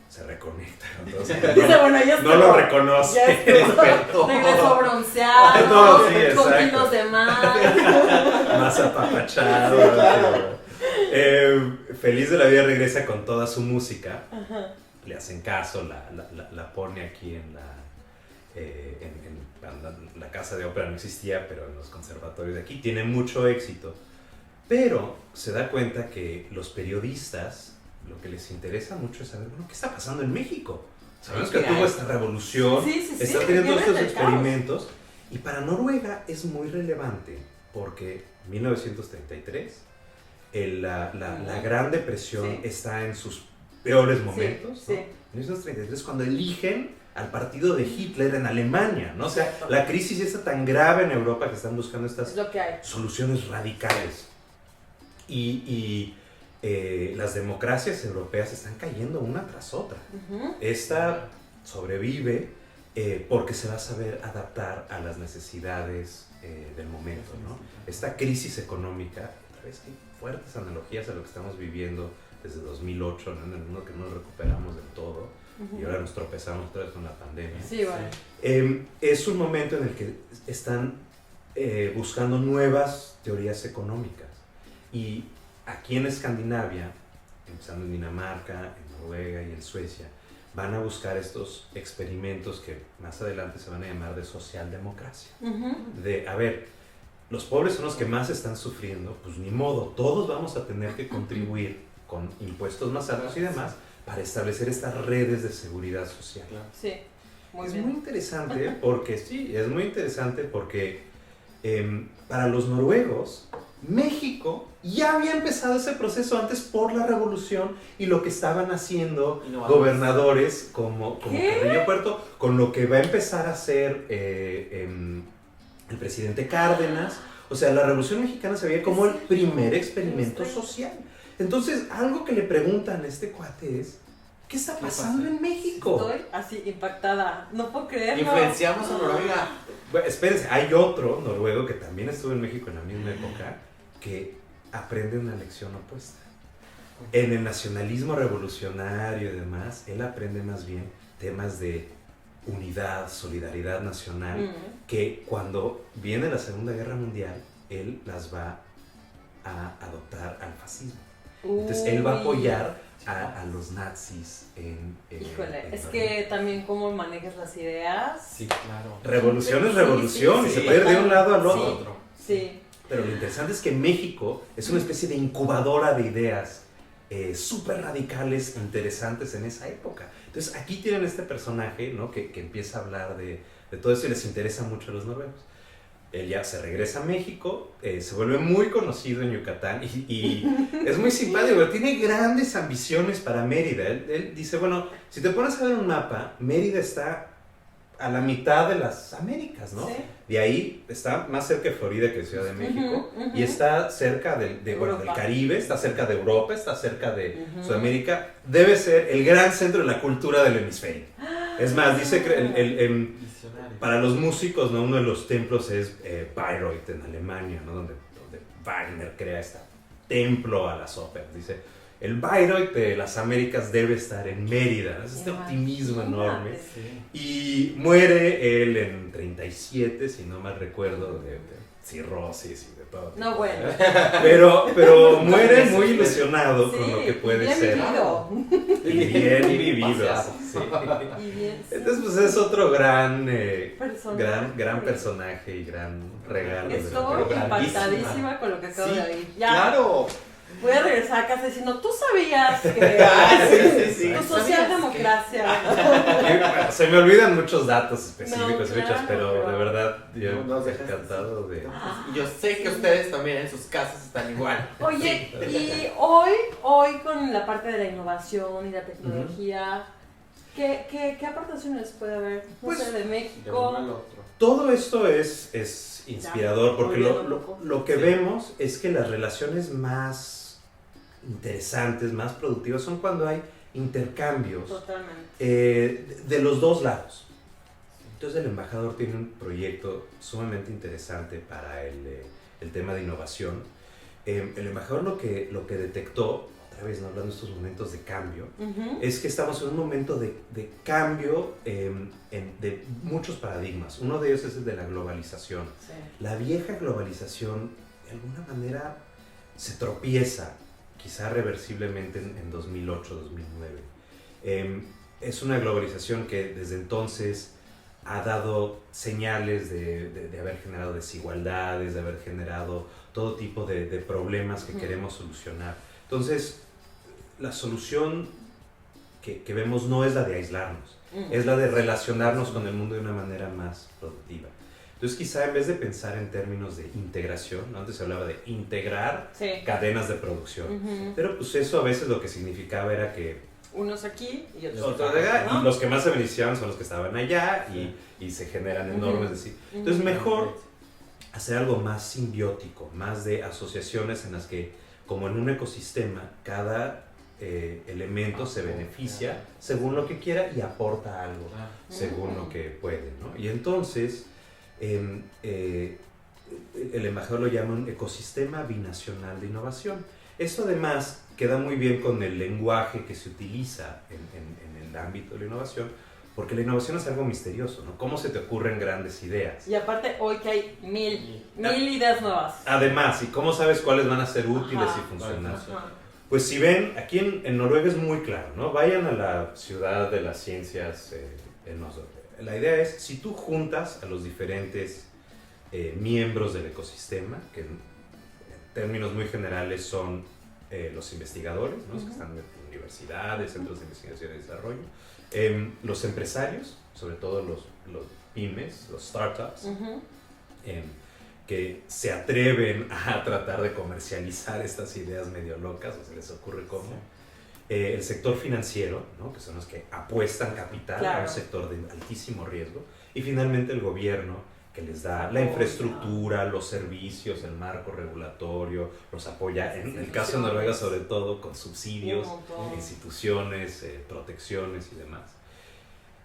C: Se reconecta con todos.
B: Dice, bueno, ya
C: No lo reconoce.
B: Ya estuvo. Regresó bronceado,
C: Todo, sí,
B: con
C: exacto.
B: kilos de mar.
C: Más apapachado.
A: Sí, claro.
C: Feliz de la vida regresa con toda su música.
B: Ajá.
C: Le hacen caso, la pone aquí en la casa de ópera, no existía, pero en los conservatorios de aquí. Tiene mucho éxito. Pero se da cuenta que los periodistas, lo que les interesa mucho es saber, bueno, ¿qué está pasando en México? Sabemos que tuvo esta revolución,
B: Sí, sí, sí,
C: está teniendo todos estos
B: viene del caos.
C: experimentos. Y para Noruega es muy relevante porque 1933, la Gran Depresión
B: Sí.
C: está en sus peores momentos.
B: Sí,
C: ¿no?
B: sí.
C: 1933, cuando eligen al partido de Hitler en Alemania, ¿no? O sea,
B: Exacto.
C: la crisis está tan grave en Europa que están buscando
B: Es
C: estas
B: lo que hay.
C: soluciones radicales. Y las democracias europeas están cayendo una tras otra.
B: Ujú.
C: Esta sobrevive porque se va a saber adaptar a las necesidades del momento, ¿no? Esta crisis económica, otra vez hay fuertes analogías a lo que estamos viviendo desde 2008, ¿no? En el mundo que no nos recuperamos del todo,
B: Ujú.
C: y ahora nos tropezamos otra vez con la pandemia.
B: Sí, bueno.
C: Es un momento en el que están buscando nuevas teorías económicas. Y aquí en Escandinavia, empezando en Dinamarca, en Noruega y en Suecia, van a buscar estos experimentos que más adelante se van a llamar de socialdemocracia.
B: Ujú.
C: De, a ver, los pobres son los que más están sufriendo, pues ni modo, todos vamos a tener que contribuir con impuestos más altos y demás para establecer estas redes de seguridad social.
B: Sí, muy
C: Es
B: bien.
C: muy interesante porque, para los noruegos, México ya había empezado ese proceso antes por la revolución y lo que estaban haciendo
A: Innovadores.
C: gobernadores como
B: ¿Qué?
C: Carrillo Puerto, con lo que va a empezar a hacer el presidente Cárdenas. O sea, la Revolución Mexicana se veía como el primer experimento social. Entonces, algo que le preguntan a este cuate es, ¿qué está pasando en México?
B: Estoy así impactada. No puedo creerlo.
A: Influenciamos a Noruega.
C: Bueno, espérense, hay otro noruego que también estuvo en México en la misma época que aprende una lección opuesta. En el nacionalismo revolucionario y demás, él aprende más bien temas de unidad, solidaridad nacional, que cuando viene la Segunda Guerra Mundial, él las va a adoptar al fascismo. Entonces él va a apoyar a los nazis
B: Híjole,
C: en
B: es
C: Berlín.
B: que también cómo manejas las ideas.
A: Sí, claro.
C: Revolución es
B: Sí,
C: revolución
B: sí,
C: y
B: sí,
C: se puede ir de un lado al
B: sí.
C: otro.
B: Sí.
C: Pero lo interesante es que México es una especie de incubadora de ideas súper radicales, interesantes en esa época. Entonces aquí tienen este personaje, ¿no? que empieza a hablar de todo eso y les interesa mucho a los noruegos. Él ya se regresa a México, se vuelve muy conocido en Yucatán y es muy simpático, pero tiene grandes ambiciones para Mérida. Él dice, bueno, si te pones a ver un mapa, Mérida está a la mitad de las Américas, ¿no?
B: Sí.
C: De ahí está más cerca de Florida que de Ciudad de México y está cerca del Caribe, está cerca de Europa, está cerca de Sudamérica. Debe ser el gran centro de la cultura del hemisferio. Es más, dice que para los músicos, ¿no? Uno de los templos es Bayreuth en Alemania, ¿no? donde Wagner crea este templo a las óperas. Dice, el Bayreuth de las Américas debe estar en Mérida. Es este optimismo enorme.
A: Sí.
C: Y muere él en 37, si no mal recuerdo, de cirrosis y de todo.
B: No, bueno.
C: Pero muere muy ilusionado con lo que puede
B: bien
C: ser.
B: Vivido.
C: Y bien vivido. Sí.
B: Y bien, sí.
C: Entonces, pues es otro gran
B: Personaje.
C: personaje y gran regalo. de la
B: Estoy
C: película.
B: impactadísima con lo que acabo
A: Sí,
B: de oír. Ya.
A: Claro.
B: Voy a regresar a casa diciendo, ¿tú sabías que
A: Sí.
B: tu socialdemocracia?
C: Bueno, se me olvidan muchos datos específicos
B: No,
C: y fechas,
B: claro,
C: pero de
B: pero-
C: verdad yo
A: No nos dejas
C: encantado de...
A: Y yo sé que ustedes también en sus casas están igual.
B: Oye, y hoy con la parte de la innovación y la tecnología, ¿qué aportaciones puede haber? No
C: Pues,
B: sé, de
A: De uno al
B: México.
A: otro.
C: Todo esto es inspirador porque
B: volviendo un poco.
C: lo que
A: Sí.
C: vemos es que las relaciones más interesantes, más productivas son cuando hay intercambios
B: Totalmente.
C: de los dos lados. Entonces el embajador tiene un proyecto sumamente interesante para el tema de innovación. El embajador lo que detectó, otra vez no hablando de estos momentos de cambio, es que estamos en un momento de cambio de muchos paradigmas. Uno de ellos es el de la globalización.
B: Sí.
C: La vieja globalización de alguna manera se tropieza, quizá reversiblemente en 2008, 2009. Es una globalización que desde entonces ha dado señales de haber generado desigualdades, de haber generado todo tipo de problemas que queremos solucionar. Entonces, la solución que vemos no es la de aislarnos, es la de relacionarnos con el mundo de una manera más productiva. Entonces, quizá en vez de pensar en términos de integración, ¿no? Antes se hablaba de integrar
B: Sí.
C: cadenas de producción, pero pues eso a veces lo que significaba era que
B: Unos aquí y otros
C: otros de acá,
B: ¿no?
C: y los que más se beneficiaban son los que estaban allá y se generan enormes entonces mejor hacer algo más simbiótico, más de asociaciones en las que, como en un ecosistema, cada elemento se beneficia según lo que quiera y aporta algo según lo que puede, ¿no? Y entonces el embajador lo llama un ecosistema binacional de innovación. Esto además queda muy bien con el lenguaje que se utiliza en el ámbito de la innovación, porque la innovación es algo misterioso, ¿no? ¿Cómo se te ocurren grandes ideas?
B: Y aparte hoy que hay mil ideas nuevas.
C: Además, ¿y cómo sabes cuáles van a ser útiles
B: Ajá.
C: y funcionar?
B: Ajá.
C: Pues si ven, aquí en Noruega es muy claro, ¿no? Vayan a la ciudad de las ciencias en Oslo. La idea es, si tú juntas a los diferentes miembros del ecosistema, que en términos muy generales son los investigadores, ¿no? Los que están en universidades, centros de investigación y desarrollo, los empresarios, sobre todo los pymes, los startups, que se atreven a tratar de comercializar estas ideas medio locas, o se les ocurre cómo. El sector financiero, ¿no? Que son los que apuestan capital a un sector de altísimo riesgo. Y finalmente el gobierno, que les da la infraestructura, los servicios, el marco regulatorio, los apoya, en el caso de Noruega sobre todo, con subsidios, instituciones, protecciones y demás.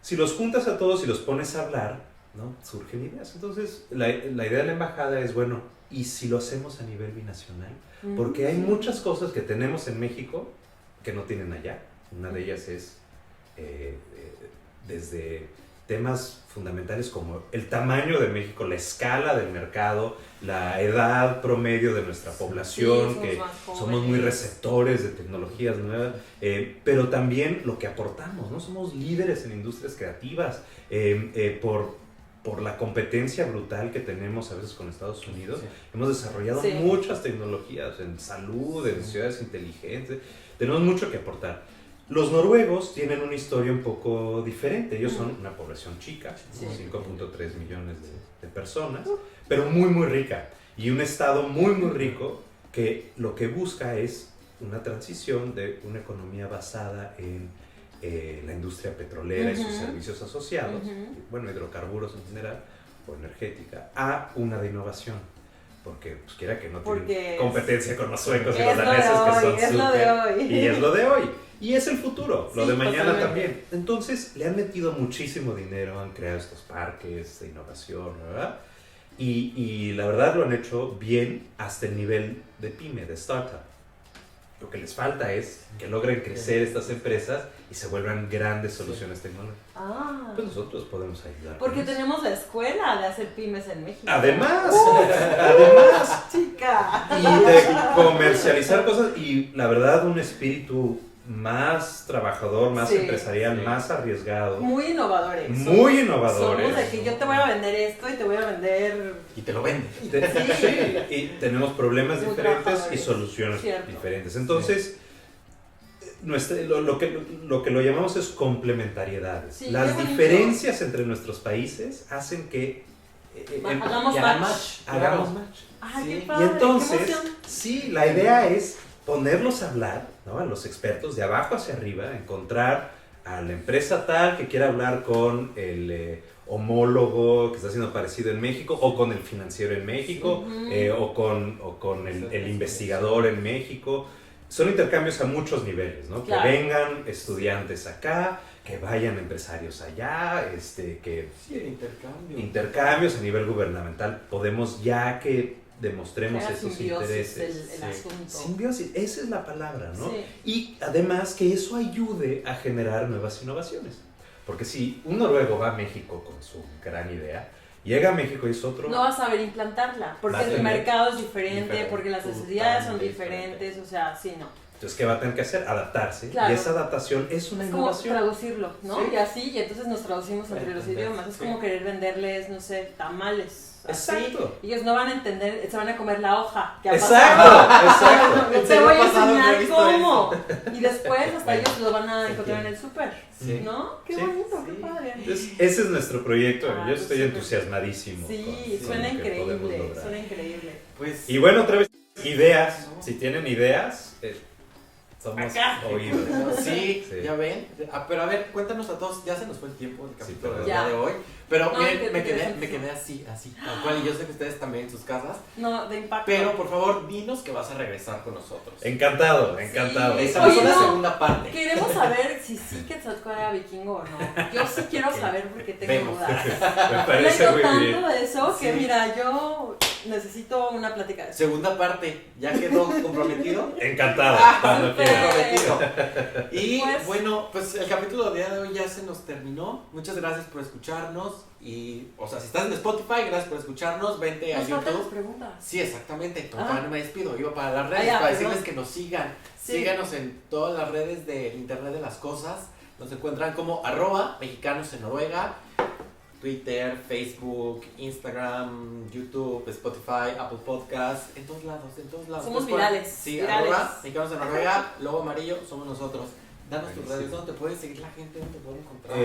C: Si los juntas a todos y los pones a hablar, ¿no? Surgen ideas. Entonces, la idea de la embajada es, bueno, ¿y si lo hacemos a nivel binacional? Porque hay muchas cosas que tenemos en México que no tienen allá. Una de ellas es desde temas fundamentales como el tamaño de México, la escala del mercado, la edad promedio de nuestra población,
B: sí,
C: que somos muy receptores de tecnologías nuevas, pero también lo que aportamos, ¿no? Somos líderes en industrias creativas por la competencia brutal que tenemos a veces con Estados Unidos. Hemos desarrollado muchas tecnologías en salud, en ciudades inteligentes, tenemos mucho que aportar. Los noruegos tienen una historia un poco diferente. Ellos son una población chica, 5.3 millones de personas, pero muy, muy rica. Y un estado muy, muy rico que lo que busca es una transición de una economía basada en la industria petrolera y sus servicios asociados, bueno, hidrocarburos en general, o energética, a una de innovación. Porque, pues quiera que no tienen competencia con los suecos y los daneses, que son
B: es lo de hoy.
C: Y es lo de hoy. Y es el futuro, lo de mañana
B: totalmente.
C: también. Entonces, le han metido muchísimo dinero, han creado estos parques de innovación, ¿verdad? Y la verdad lo han hecho bien hasta el nivel de pyme, de startup. Lo que les falta es que logren crecer estas empresas y se vuelvan grandes soluciones tecnológicas. Pues nosotros podemos ayudar.
B: Porque tenemos la escuela de hacer pymes en México.
C: Además,
B: chica.
C: y de comercializar cosas y la verdad un espíritu más trabajador, más empresarial, más arriesgado.
B: Muy innovadores.
C: Muy innovadores.
B: Somos de que yo te voy a vender esto y te voy a vender...
A: Y te lo vende.
C: Y tenemos problemas
B: Muy
C: diferentes y soluciones diferentes. Entonces, lo que lo llamamos es complementariedades.
B: Sí,
C: las diferencias entre nuestros países hacen que
B: hagamos match.
C: Hagamos match.
B: Ay,
A: Sí.
B: qué padre,
C: Y entonces,
B: qué emoción.
C: sí, la idea es ponerlos a hablar, ¿no? A los expertos de abajo hacia arriba, encontrar a la empresa tal que quiera hablar con el homólogo que está haciendo parecido en México, o con el financiero en México, o con el investigador en México. Son intercambios a muchos niveles, ¿no?
B: Claro.
C: Que vengan estudiantes acá, que vayan empresarios allá, que intercambios a nivel gubernamental. Podemos, ya que demostremos
B: Era
C: esos
B: simbiosis
C: intereses.
B: el asunto.
C: Simbiosis, esa es la palabra, ¿no?
B: Sí.
C: Y además que eso ayude a generar nuevas innovaciones. Porque si un noruego va a México con su gran idea, llega a México y es otro...
B: No vas a saber implantarla, porque el mercado es diferente, porque las necesidades son diferentes, o sea, sí, no.
C: Entonces, ¿qué va a tener que hacer? Adaptarse.
B: Claro.
C: Y esa adaptación es una
B: Es como
C: innovación.
B: traducirlo, ¿no?
C: Sí.
B: Y así, y entonces nos traducimos entre los idiomas. Es como querer venderles, no sé, tamales. Así.
C: Exacto.
B: Ellos no van a entender, se van a comer la hoja que ha
C: Exacto,
B: pasado.
C: exacto.
B: Yo te voy a
A: pasado no he
B: enseñar
A: visto
B: cómo. Y después hasta ellos lo van a encontrar en el súper.
A: Sí.
B: ¿No? Qué
C: Sí.
B: bonito, qué padre.
C: Entonces, ese es nuestro proyecto. Yo
B: pues
C: estoy
B: súper.
C: entusiasmadísimo.
B: Sí,
C: con
B: suena
C: lo que podemos
B: increíble,
C: lograr.
B: suena increíble.
A: Pues,
C: Y bueno, otra vez, ideas. Si tienen ideas, somos
B: Acá.
C: oídos.
A: sí,
C: Sí.
A: ya ven. Pero a ver, cuéntanos a todos. Ya se nos fue el tiempo del
C: Sí,
A: capítulo
C: pero
A: del día
B: ya.
A: de hoy. Pero
B: No,
A: miren,
B: qué
A: me quedé
B: interesantísimo.
A: así, tal cual. Y yo sé que ustedes también en sus casas.
B: No, de impacto.
A: Pero por favor, dinos que vas a regresar con nosotros.
C: Encantado, encantado.
B: Sí.
A: Esa
B: Oye,
A: es la
B: no.
A: segunda parte.
B: Queremos saber si sí Quetzalcóatl era vikingo o no. Yo sí quiero saber porque tengo
A: Vemos.
B: dudas.
C: Me
B: He
C: parece
B: leído
C: muy
B: tanto
C: bien.
B: de eso que
A: Sí.
B: mira, yo necesito una plática de eso.
A: Segunda parte. ¿Ya quedó comprometido?
C: Encantado. Cuando
B: súper.
C: quieran.
A: Comprometido. Y
B: Pues-
A: bueno, pues el capítulo del día de hoy ya se nos terminó. Muchas gracias por escucharnos. Y, o sea, si estás en Spotify, gracias por escucharnos. Vente a
B: Nos faltan las
A: YouTube.
B: preguntas.
A: Sí, exactamente. Pero
B: Ah.
A: todavía no me despido. Iba para las redes,
B: Ah, ya,
A: para
B: perdón.
A: decirles que nos sigan.
B: Sí.
A: Síganos en todas las redes de Internet de las Cosas. Nos encuentran como @mexicanos en Noruega. Twitter, Facebook, Instagram, YouTube, Spotify, Apple Podcasts, en todos lados, en todos lados.
B: Somos
A: Después,
B: virales,
A: Sí,
B: virales.
A: @mexicanos en Noruega, logo amarillo, somos nosotros. Danos tus
C: Buenísimo.
A: redes, ¿dónde te puede seguir la gente? ¿Dónde te puede encontrar?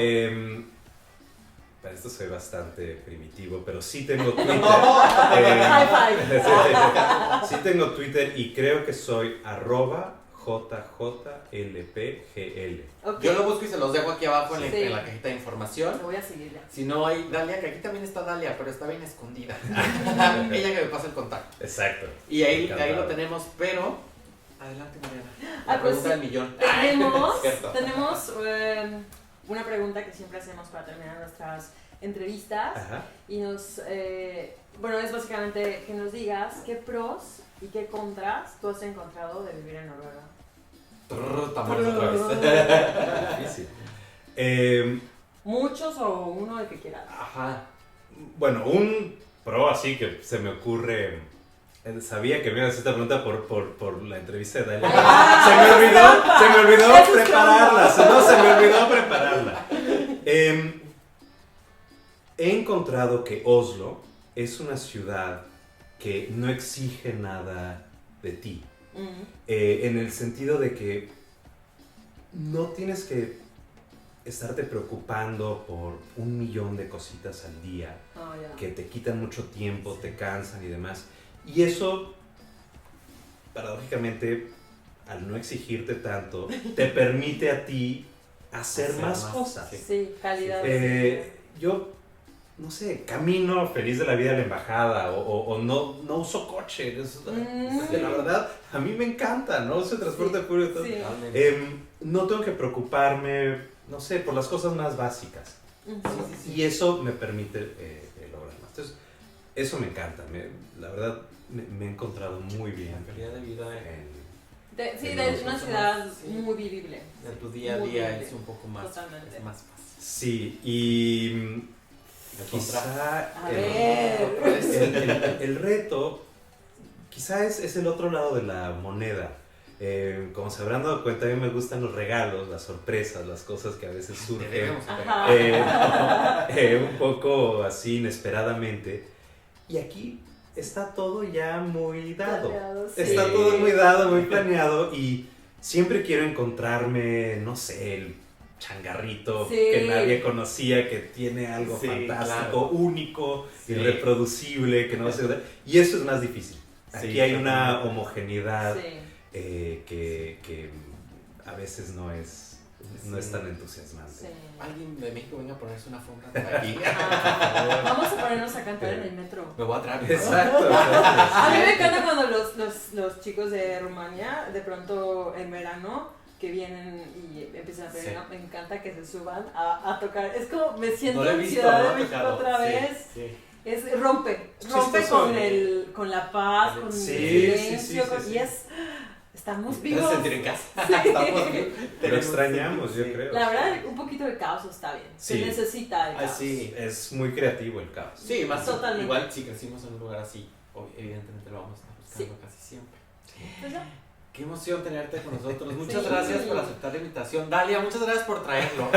C: Para esto soy bastante primitivo, pero sí tengo Twitter.
B: High five.
C: Sí tengo Twitter y creo que soy @JJLPGL.
B: Ok.
A: Yo lo busco y se los dejo aquí abajo
B: Sí.
A: en la cajita de información.
B: Lo voy a seguir ya.
A: Si no hay Dalia, que aquí también está Dalia, pero está bien escondida. Ella que me pasa el contacto.
C: Exacto.
A: Y ahí
C: Encantado.
A: lo tenemos, pero... Adelante, Mariana. La
B: Ah, pues
A: pregunta
B: sí.
A: del millón.
B: Tenemos,
A: Cierto.
B: tenemos una pregunta que siempre hacemos para terminar nuestras entrevistas.
C: Ajá.
B: Y nos, bueno, es básicamente que nos digas qué pros y qué contras tú has encontrado de vivir en Noruega.
A: Tambores otra vez.
C: Difícil.
B: ¿Muchos o uno el que quieras?
A: Ajá.
C: Bueno, un pro así que se me ocurre. Sabía que me ibas a hacer esta pregunta por la entrevista de Dalia. Se me olvidó prepararla. Se me olvidó prepararla. He encontrado que Oslo es una ciudad que no exige nada de ti. En el sentido de que no tienes que estarte preocupando por 1,000,000 de cositas al día que te quitan mucho tiempo, te cansan y demás. Y eso, paradójicamente, al no exigirte tanto, te permite a ti hacer más cosas.
B: Sí, calidad.
C: Yo, no sé, camino feliz de la vida a la embajada o no uso coche. La verdad, a mí me encanta, no uso transporte público.
B: Sí.
C: No tengo que preocuparme, no sé, por las cosas más básicas. Y eso me permite lograr más. Entonces, eso me encanta. La verdad, me he encontrado muy bien.
A: La calidad de vida
B: de una ciudad muy vivible.
A: En tu día a día es un poco más,
B: Totalmente.
A: es más fácil.
C: Sí, y quizá el reto quizá es el otro lado de la moneda. Como se habrán dado cuenta, a mí me gustan los regalos, las sorpresas, las cosas que a veces surgen un poco así inesperadamente. Y aquí está todo ya muy dado. Está todo muy dado, muy planeado, y siempre quiero encontrarme, no sé, el changarrito que nadie conocía, que tiene algo fantástico, único, irreproducible, que no se... Y eso es más difícil. Aquí hay una homogeneidad que a veces no es tan entusiasmante.
B: Sí.
A: Alguien de México venga a ponerse una alfombra por aquí.
B: Vamos a ponernos a cantar en el metro.
A: Me voy a traer.
C: Exacto.
B: A mí me encanta cuando los chicos de Rumania, de pronto en verano, que vienen y empiezan a pedir, me encanta que se suban a tocar. Es como, me siento en Ciudad de México otra vez. Es rompe con la paz, con el silencio, y estamos vivos.
A: Te sentir en casa.
C: Lo extrañamos, yo creo.
B: La verdad, un poquito de caos está bien. Se necesita el caos.
A: Sí.
C: Es muy creativo el caos.
A: Sí, más
B: totalmente.
A: Igual si crecimos en un lugar así, evidentemente lo vamos a estar buscando casi siempre.
B: Pues
A: qué emoción tenerte con nosotros. Muchas gracias por aceptar la invitación. Dalia, muchas gracias por traerlo.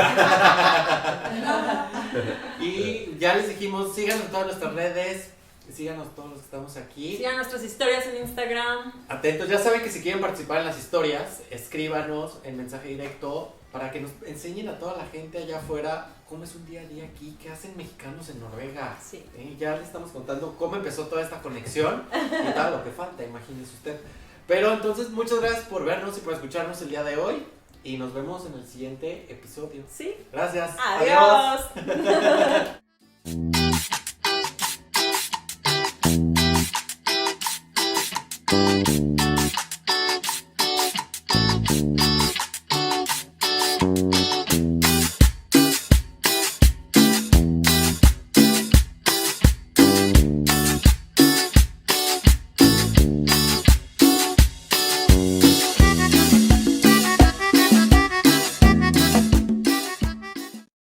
A: Y ya les dijimos, síganos en todas nuestras redes. Síganos todos los que estamos aquí.
B: Sigan nuestras historias en Instagram.
A: Atentos, ya saben que si quieren participar en las historias, escríbanos en mensaje directo para que nos enseñen a toda la gente allá afuera cómo es un día a día aquí, qué hacen mexicanos en Noruega.
B: Sí.
A: Ya les estamos contando cómo empezó toda esta conexión y todo lo que falta, imagínese usted. Pero entonces, muchas gracias por vernos y por escucharnos el día de hoy. Y nos vemos en el siguiente episodio.
B: Sí.
A: Gracias.
B: Adiós.